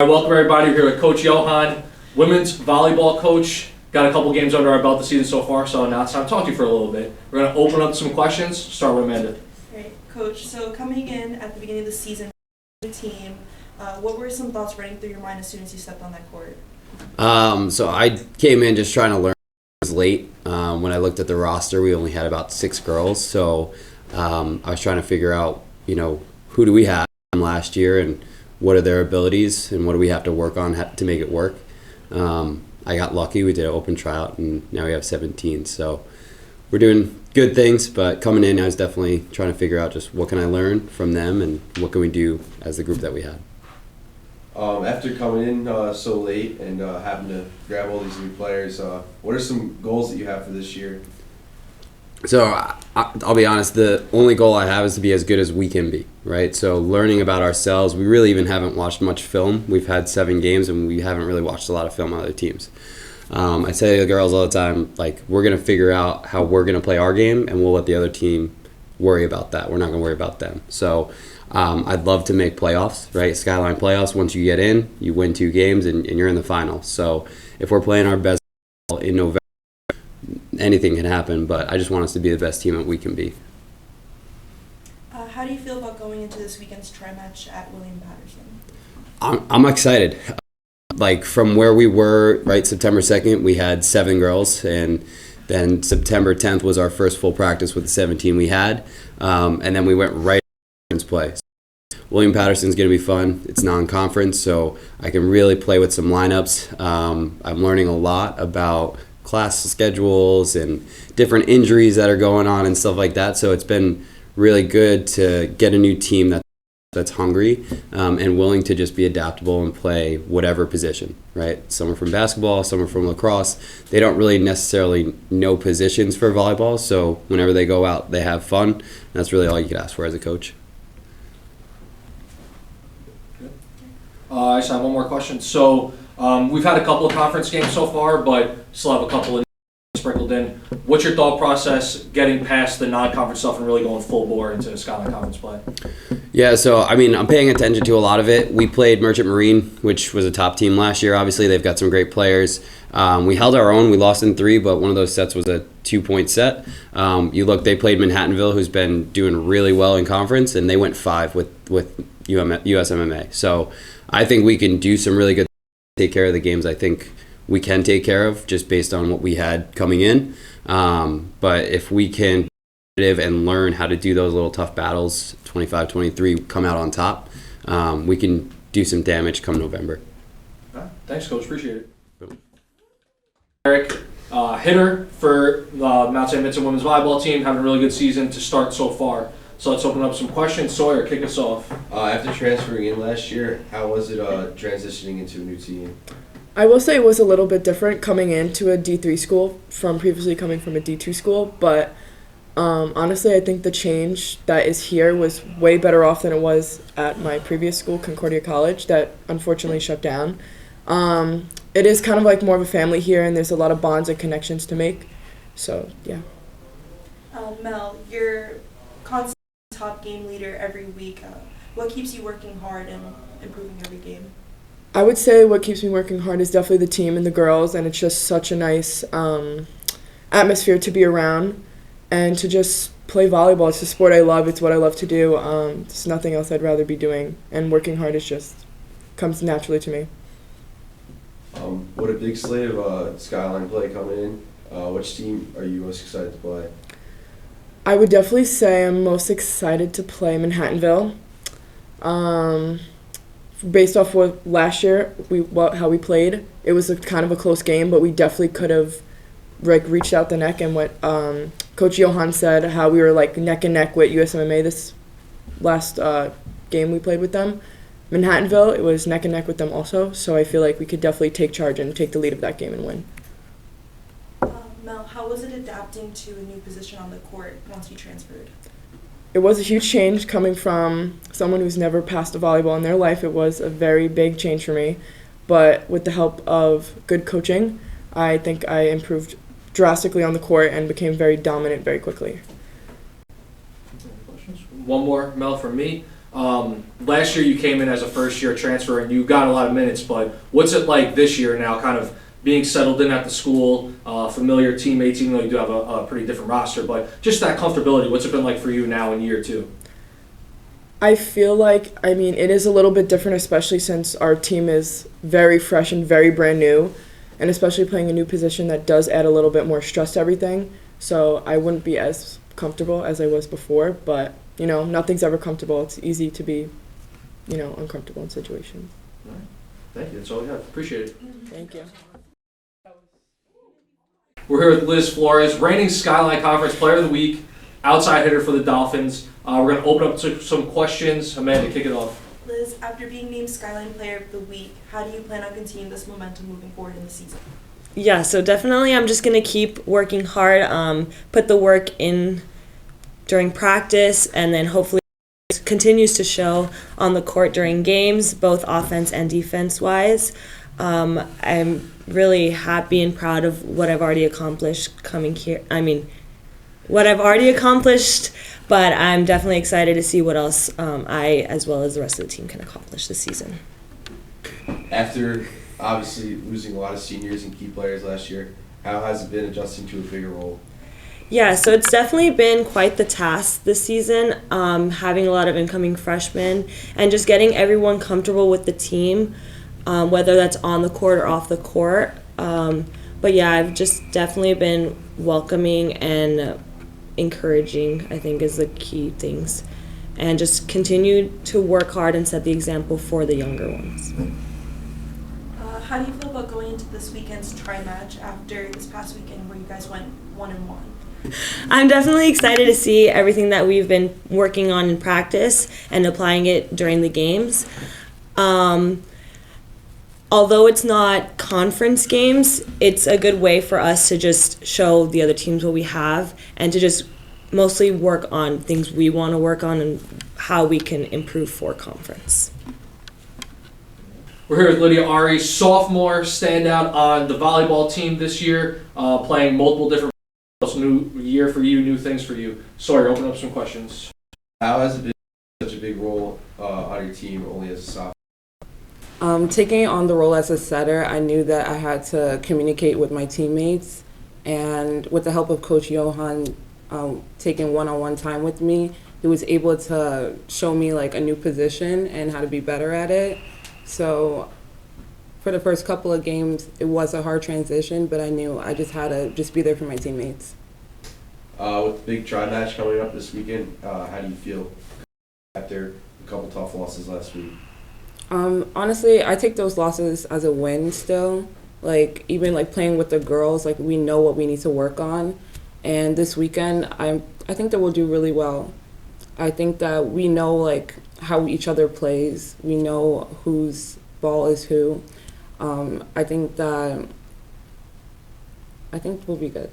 Welcome everybody. We're here with Coach Johann, women's volleyball coach. Got a couple games under our belt this season so far, so now it's time to talk to you for a little bit. We're going to open up some questions. Start with Amanda. Great, Coach. So coming in at the beginning of the season, the team, what were some thoughts running through your mind as soon as you stepped on that court? So I came in just trying to learn. It was late. When I looked at the roster, we only had about 6 girls, so I was trying to figure out, who do we have from last year and what are their abilities and what do we have to work on to make it work. I got lucky. We did an open tryout, and now we have 17. So we're doing good things, but coming in, I was definitely trying to figure out just what can I learn from them and what can we do as the group that we had. After coming in so late and having to grab all these new players, what are some goals that you have for this year? So I'll be honest, the only goal I have is to be as good as we can be, right? So learning about ourselves, we really even haven't watched much film. We've had 7 games and we haven't really watched a lot of film on other teams. I say to the girls all the time, we're going to figure out how we're going to play our game and we'll let the other team worry about that. We're not going to worry about them. So I'd love to make playoffs, right? Skyline playoffs. Once you get in, you win 2 games and you're in the final. So if we're playing our best in November, anything can happen, but I just want us to be the best team that we can be. How do you feel about going into this weekend's tri match at William Patterson? I'm excited. From where we were, right, September 2nd, we had 7 girls, and then September 10th was our first full practice with the 17 we had, and then we went right into play. William Patterson's going to be fun. It's non-conference, so I can really play with some lineups. I'm learning a lot about class schedules and different injuries that are going on and stuff like that. So it's been really good to get a new team that's hungry and willing to just be adaptable and play whatever position, right? Some are from basketball, some are from lacrosse. They don't really necessarily know positions for volleyball, so whenever they go out, they have fun. That's really all you could ask for as a coach. I just have one more question. So we've had a couple of conference games so far, but still have a couple of sprinkled in. What's your thought process getting past the non-conference stuff and really going full bore into Skyline Conference play? Yeah, so I'm paying attention to a lot of it. We played Merchant Marine, which was a top team last year. Obviously, they've got some great players. We held our own. We lost in 3, but one of those sets was a 2-point set. They played Manhattanville, who's been doing really well in conference, and they went 5 with USMMA. So I think we can do some really good take care of the games I think we can take care of just based on what we had coming in. But if we can be competitive and learn how to do those little tough battles, 25-23, come out on top, we can do some damage come November. Thanks, Coach. Appreciate it. Eric, hitter for the Mount St. Vincent women's volleyball team, having a really good season to start so far. So let's open up some questions. Sawyer, kick us off. After transferring in last year, how was it transitioning into a new team? I will say it was a little bit different coming into a D3 school from previously coming from a D2 school, but honestly I think the change that is here was way better off than it was at my previous school, Concordia College, that unfortunately shut down. It is kind of like more of a family here, and there's a lot of bonds and connections to make. So, yeah. Mel, you're constantly top game leader every week. What keeps you working hard and improving every game? I would say what keeps me working hard is definitely the team and the girls, and it's just such a nice atmosphere to be around and to just play volleyball. It's a sport I love. It's what I love to do. There's nothing else I'd rather be doing, and working hard is just comes naturally to me. What a big slate of Skyline play coming in. Which team are you most excited to play? I would definitely say I'm most excited to play Manhattanville. Based off what last year, how we played, it was kind of a close game, but we definitely could have reached out the neck. And what Coach Johann said, how we were neck and neck with USMMA this last game we played with them. Manhattanville, it was neck and neck with them also, so I feel like we could definitely take charge and take the lead of that game and win. Mel, how was it adapting to a new position on the court once you transferred? It was a huge change coming from someone who's never passed a volleyball in their life. It was a very big change for me, but with the help of good coaching, I think I improved drastically on the court and became very dominant very quickly. One more, Mel, from me. Last year you came in as a first-year transfer and you got a lot of minutes, but what's it like this year now, kind of being settled in at the school, familiar teammates, even though you do have a pretty different roster, but just that comfortability, what's it been like for you now in year two? I feel like, it is a little bit different, especially since our team is very fresh and very brand new, and especially playing a new position that does add a little bit more stress to everything. So I wouldn't be as comfortable as I was before, but, nothing's ever comfortable. It's easy to be, uncomfortable in situations. All right. Thank you. That's all we have. Appreciate it. Thank you. We're here with Liz Flores, reigning Skyline Conference Player of the Week, outside hitter for the Dolphins. We're going to open up to some questions. Amanda, kick it off. Liz, after being named Skyline Player of the Week, how do you plan on continuing this momentum moving forward in the season? Yeah, so definitely I'm just going to keep working hard, put the work in during practice, and then hopefully it continues to show on the court during games, both offense and defense-wise. I'm really happy and proud of what I've already accomplished coming here. What I've already accomplished, but I'm definitely excited to see what else I, as well as the rest of the team, can accomplish this season. After obviously losing a lot of seniors and key players last year, how has it been adjusting to a bigger role? Yeah, so it's definitely been quite the task this season, having a lot of incoming freshmen and just getting everyone comfortable with the team, whether that's on the court or off the court. But yeah, I've just definitely been welcoming and encouraging, I think, is the key things. And just continue to work hard and set the example for the younger ones. How do you feel about going into this weekend's tri-match after this past weekend where you guys went 1-1? I'm definitely excited to see everything that we've been working on in practice and applying it during the games. Although it's not conference games, it's a good way for us to just show the other teams what we have and to just mostly work on things we want to work on and how we can improve for conference. We're here with Lydia, Aryee, sophomore standout on the volleyball team this year, playing multiple different. New year for you, new things for you. Sawyer, open up some questions. How has it been such a big role on your team only as a sophomore? Taking on the role as a setter, I knew that I had to communicate with my teammates, and with the help of Coach Johann taking one-on-one time with me, he was able to show me like a new position and how to be better at it. So for the first couple of games, it was a hard transition, but I knew I just had to just be there for my teammates. With the big tri-match coming up this weekend, how do you feel after a couple tough losses last week? Honestly, I take those losses as a win still. Like, even like playing with the girls, like we know what we need to work on. And this weekend, I think that we'll do really well. I think that we know like how each other plays. We know whose ball is who. I think we'll be good.